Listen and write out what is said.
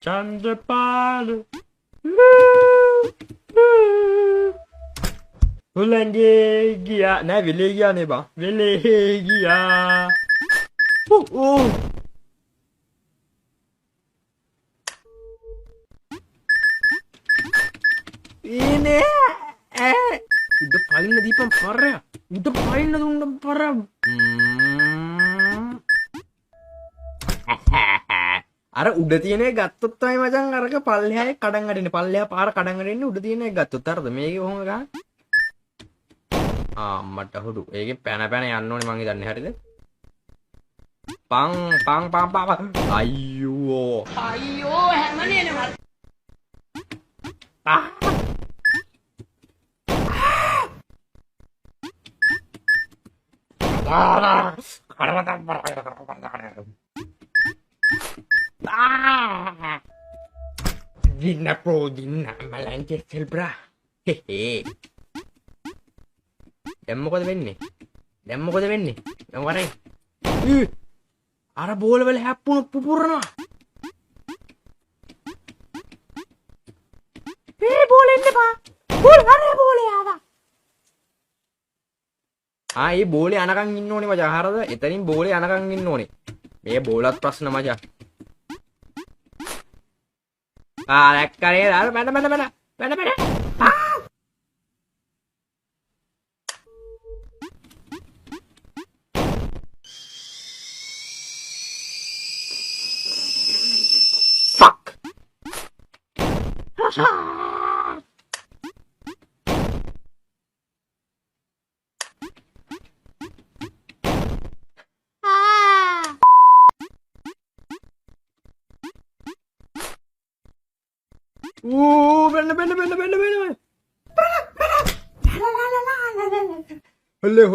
චන්ද්‍රපාල හුලංගේ ගියා නෑ වෙලේ ගියා නේ බං වෙලේ ගියා ඉනේ උඩ පයින්න දීපන් පරය උඩ පයින්න දුන්න පර අර උඩ තියෙන එක ගත්තොත් තමයි මචං අරක පල්ලෙහායේ කඩන් අරින්නේ පල්ලෙහා පාර කඩන් අරින්නේ උඩ තියෙන එක ගත්තොත් හරිද මේකේ කොහොමද ගන්න මට හුදු ඒකේ පැන පැන යන්න ඕනේ මං හිතන්නේ හරිද පං අයියෝ හැමනේනේ Gina po, gina. Malangkit silbra. Hehe. දැන් මොකද වෙන්නේ? දැන් වරේ. අර බෝල වල හැප්පුණු පුපුරනවා. මේ බෝලෙ ඉන්න බා. බෝල හරේ බෝලේ ආවා. ඒ බෝලේ අනකන් ඉන්න ඕනේ මචං. හරිද? එතනින් බෝලේ අනකන් ඉන්න ඕනේ. මේ බෝලත් ප්‍රශ්න මචං. දැක්කනේ දාල බැන. Fuck. බැන්න. හොල්ලේ